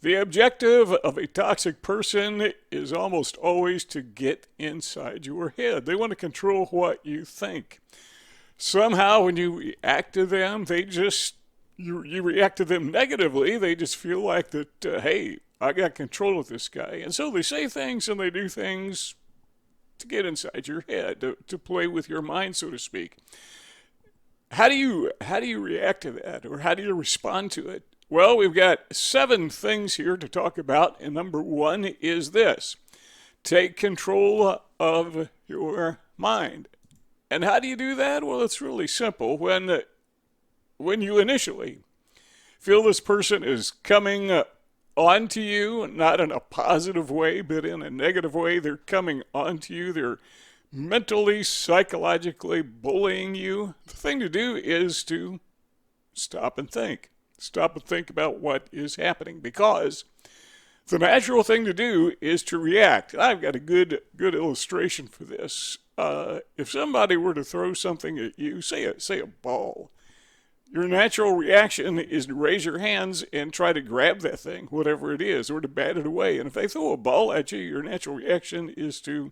The objective of a toxic person is almost always to get inside your head. They want to control what you think. Somehow, when you react to them, you react to them negatively. They just feel like that, hey, I got control of this guy. And so they say things and they do things to get inside your head, to play with your mind, so to speak. How do you react to that, or how do you respond to it? Well, we've got 7 things here to talk about, and number 1 is this: take control of your mind. And how do you do that? Well, it's really simple. When you initially feel this person is coming onto you, not in a positive way, but in a negative way, they're coming onto you, they're mentally, psychologically bullying you, the thing to do is to stop and think. Stop and think about what is happening, because the natural thing to do is to react. I've got a good illustration for this. If somebody were to throw something at you, say a ball, your natural reaction is to raise your hands and try to grab that thing, whatever it is, or to bat it away. And if they throw a ball at you, your natural reaction is to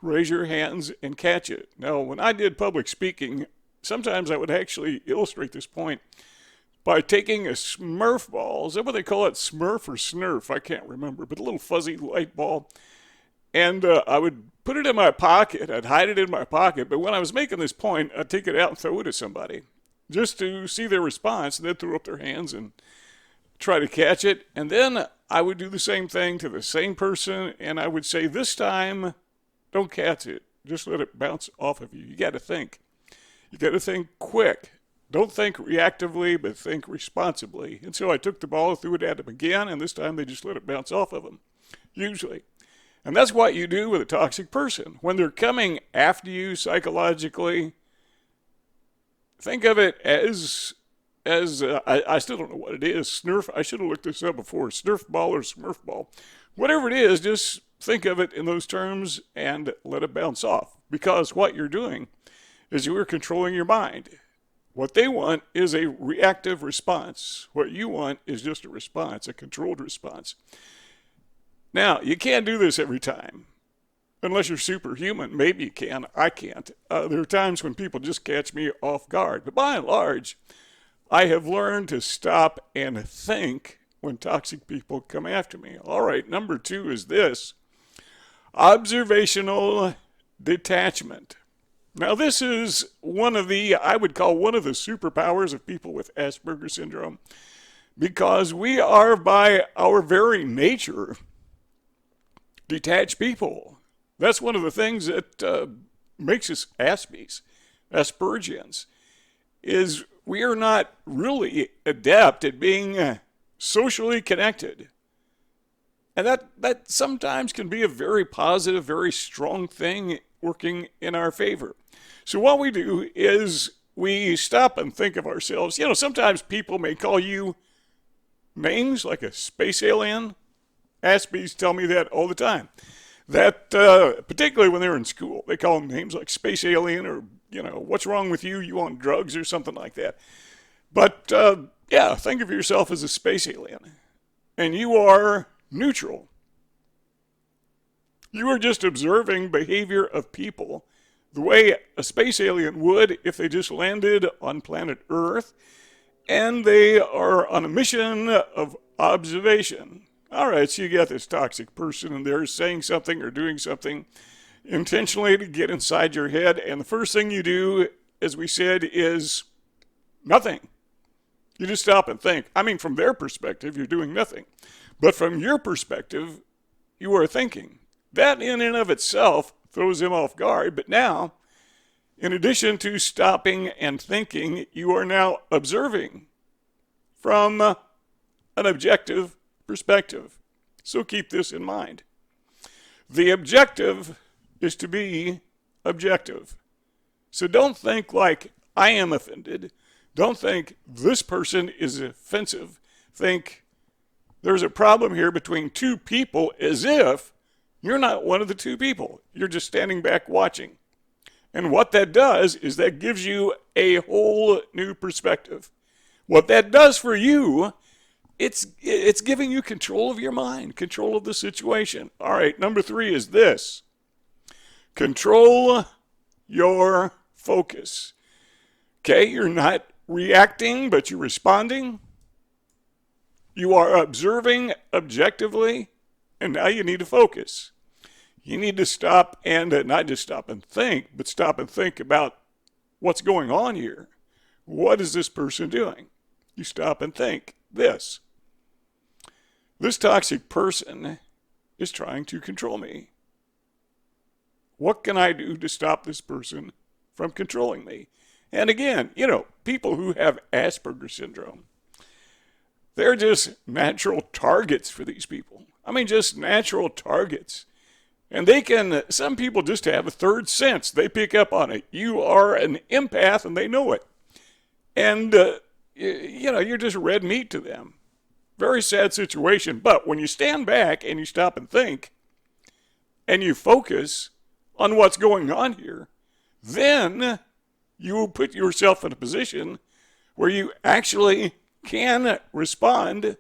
raise your hands and catch it. Now, when I did public speaking, sometimes I would actually illustrate this point by taking a Smurf ball. Is that what they call it? Smurf or Snurf? I can't remember, but a little fuzzy light ball. And I would put it in my pocket. I'd hide it in my pocket. But when I was making this point, I'd take it out and throw it at somebody just to see their response, and then throw up their hands and try to catch it. And then I would do the same thing to the same person, and I would say, this time, don't catch it. Just let it bounce off of you. You got to think. You got to think quick. Don't think reactively, but think responsibly. And so I took the ball, threw it at them again, and this time they just let it bounce off of them, usually. And that's what you do with a toxic person. When they're coming after you psychologically, think of it as I still don't know what it is. Snurf, I should have looked this up before. Snurf ball or Smurf ball. Whatever it is, just think of it in those terms and let it bounce off. Because what you're doing is you are controlling your mind. What they want is a reactive response. What you want is just a response, a controlled response. Now, you can't do this every time. Unless you're superhuman. Maybe you can. I can't. There are times when people just catch me off guard. But by and large, I have learned to stop and think when toxic people come after me. All right, number 2 is this: observational detachment. Now, this is I would call one of the superpowers of people with Asperger syndrome, because we are, by our very nature, detached people. That's one of the things that makes us Aspies, Aspergians, is we are not really adept at being socially connected. And that sometimes can be a very positive, very strong thing working in our favor. So what we do is we stop and think of ourselves. Sometimes people may call you names like a space alien. Aspies tell me that all the time. That, particularly when they're in school, they call them names like space alien, or, what's wrong with you? You on drugs or something like that. But, think of yourself as a space alien. And you are neutral. You are just observing behavior of people the way a space alien would if they just landed on planet Earth and they are on a mission of observation. All right, so you got this toxic person and they're saying something or doing something intentionally to get inside your head, and the first thing you do, as we said, is nothing. You just stop and think. From their perspective, you're doing nothing. But from your perspective, you are thinking. That in and of itself throws him off guard. But now, in addition to stopping and thinking, you are now observing from an objective perspective. So keep this in mind. The objective is to be objective. So don't think like I am offended. Don't think this person is offensive. Think there's a problem here between two people, as if you're not one of the two people. You're just standing back watching. And what that does is that gives you a whole new perspective. What that does for you it's giving you control of your mind, control of the situation. All right, number 3 is this. Control your focus. Okay, you're not reacting, but you're responding. You are observing objectively, and now you need to focus. You need to stop and not just stop and think, but stop and think about what's going on here. What is this person doing? You stop and think this. This toxic person is trying to control me. What can I do to stop this person from controlling me? And again, people who have Asperger syndrome, they're just natural targets for these people. I mean, just natural targets. And some people just have a third sense. They pick up on it. You are an empath and they know it. And, you're just red meat to them. Very sad situation. But when you stand back and you stop and think and you focus on what's going on here, then you will put yourself in a position where you actually can respond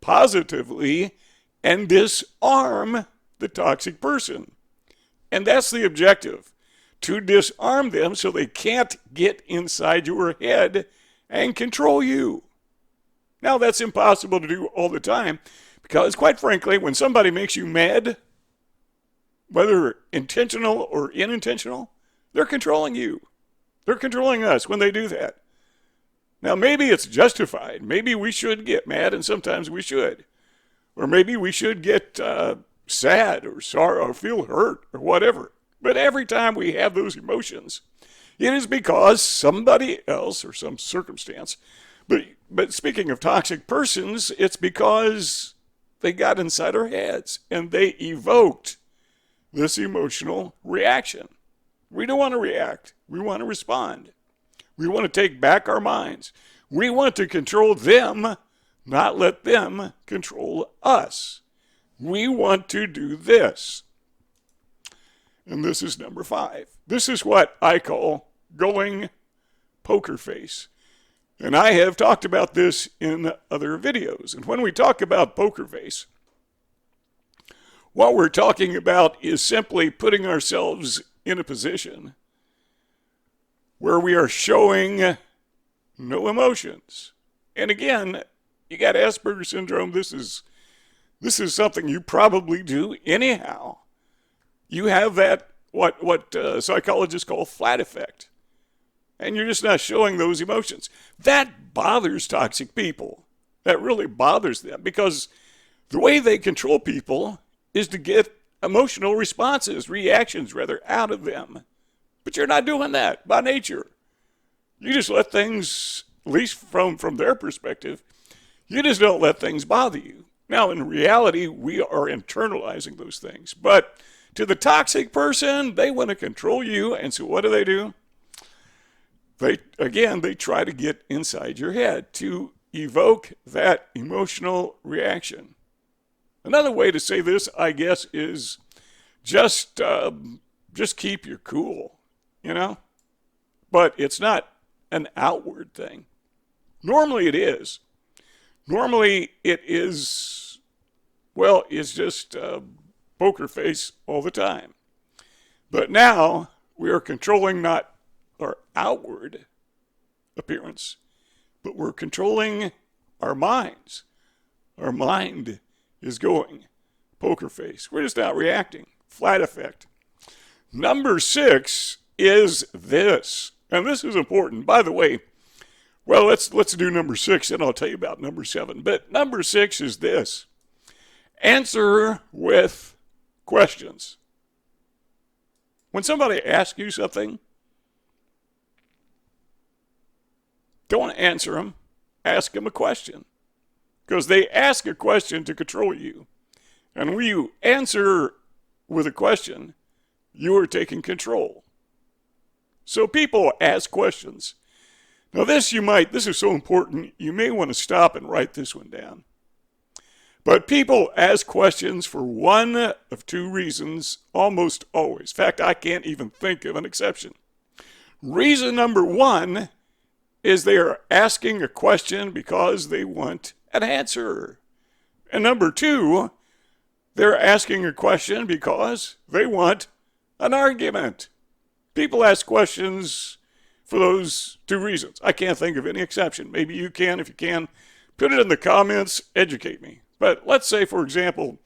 positively and disarm the toxic person. And that's the objective, to disarm them so they can't get inside your head and control you. Now, that's impossible to do all the time because, quite frankly, when somebody makes you mad, whether intentional or unintentional, they're controlling you. They're controlling us when they do that. Now, maybe it's justified. Maybe we should get mad, and sometimes we should. Or maybe we should get sad or sorry or feel hurt or whatever. But every time we have those emotions, it is because somebody else or some circumstance. But speaking of toxic persons, it's because they got inside our heads and they evoked this emotional reaction. We don't want to react. We want to respond. We want to take back our minds. We want to control them, not let them control us. We want to do this. And this is number 5. This is what I call going poker face. And I have talked about this in other videos. And when we talk about poker face, what we're talking about is simply putting ourselves in a position where we are showing no emotions. And again, you got Asperger syndrome. This is something you probably do anyhow. You have that, what psychologists call flat effect. And you're just not showing those emotions. That bothers toxic people. That really bothers them because the way they control people is to get emotional responses, reactions rather, out of them. But you're not doing that by nature. You just let things, at least from their perspective, you just don't let things bother you. Now, in reality, we are internalizing those things. But to the toxic person, they want to control you. And so what do? They try to get inside your head to evoke that emotional reaction. Another way to say this, I guess, is just keep your cool, But it's not an outward thing. Normally it is. Normally it is, it's just poker face all the time. But now we are controlling not our outward appearance, but we're controlling our minds. Our mind is going poker face. We're just not reacting. Flat effect. Number 6 is this. And this is important. By the way, let's do number 6 and I'll tell you about number 7. But number 6 is this. Answer with questions. When somebody asks you something, don't answer them. Ask them a question. Because they ask a question to control you. And when you answer with a question, you are taking control. So people ask questions. Now this is so important, you may want to stop and write this one down. But people ask questions for one of 2 reasons almost always. In fact, I can't even think of an exception. Reason number 1 is they are asking a question because they want an answer. And number two, they're asking a question because they want an argument. People ask questions for those two reasons. I can't think of any exception. Maybe you can. If you can, put it in the comments, educate me. But let's say, for example,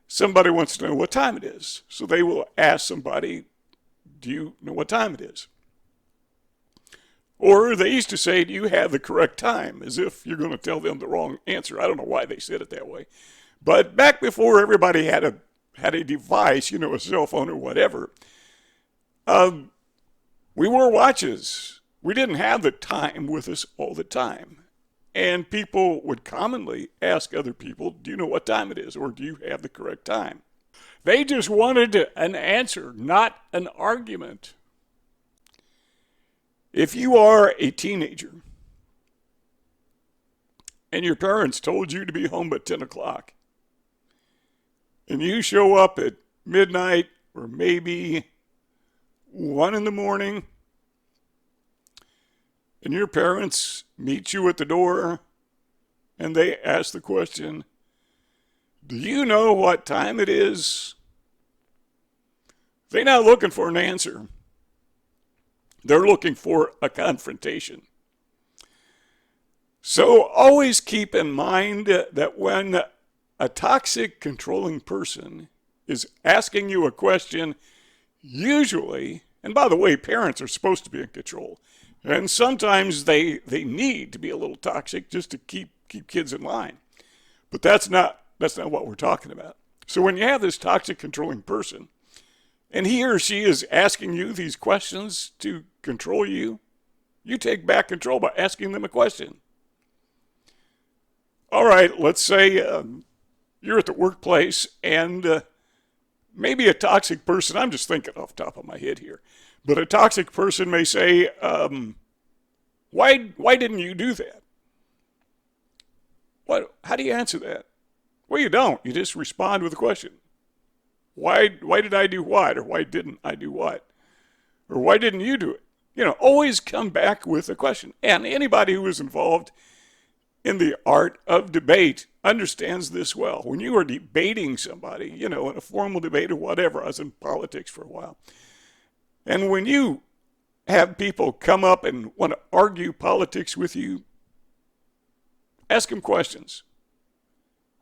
somebody wants to know what time it is. So they will ask somebody, do you know what time it is? Or they used to say, do you have the correct time? As if you're going to tell them the wrong answer. I don't know why they said it that way. But back before everybody had a device, a cell phone or whatever, we wore watches. We didn't have the time with us all the time. And people would commonly ask other people, do you know what time it is? Or do you have the correct time? They just wanted an answer, not an argument. If you are a teenager and your parents told you to be home at 10 o'clock and you show up at midnight or maybe 1 in the morning and your parents meet you at the door and they ask the question, do you know what time it is? They're not looking for an answer. They're looking for a confrontation. So always keep in mind that when a toxic, controlling person is asking you a question, usually, and by the way, parents are supposed to be in control, and sometimes they need to be a little toxic just to keep kids in line. But that's not what we're talking about. So when you have this toxic, controlling person, and he or she is asking you these questions to control you, you take back control by asking them a question. All right, let's say you're at the workplace and maybe a toxic person, I'm just thinking off the top of my head here, but a toxic person may say, why didn't you do that? How do you answer that? Well, you don't. You just respond with a question. Why did I do what? Or why didn't I do what? Or why didn't you do it? Always come back with a question. And anybody who is involved in the art of debate understands this well. When you are debating somebody, in a formal debate or whatever, I was in politics for a while. And when you have people come up and want to argue politics with you, ask them questions.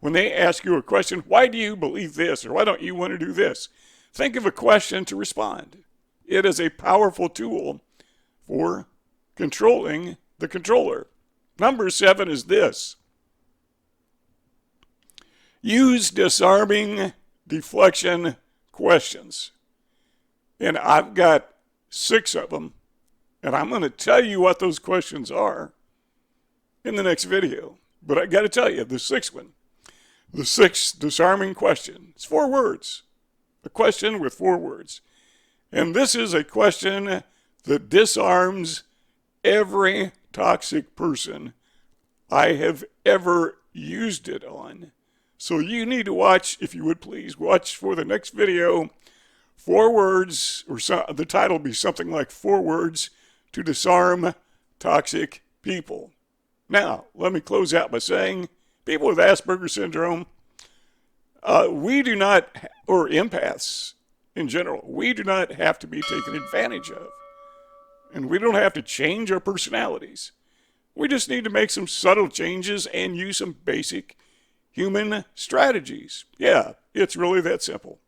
When they ask you a question, why do you believe this? Or why don't you want to do this? Think of a question to respond. It is a powerful tool for controlling the controller. Number 7 is this. Use disarming deflection questions. And I've got 6 of them. And I'm going to tell you what those questions are in the next video. But I got to tell you, the 6th one. The 6th disarming question. It's 4 words. A question with 4 words. And this is a question that disarms every toxic person I have ever used it on. So you need to watch, if you would please, watch for the next video, 4 words, or the title will be something like 4 words to disarm toxic people. Now, let me close out by saying, people with Asperger syndrome, we do not, or empaths in general, we do not have to be taken advantage of. And we don't have to change our personalities. We just need to make some subtle changes and use some basic human strategies. Yeah, it's really that simple.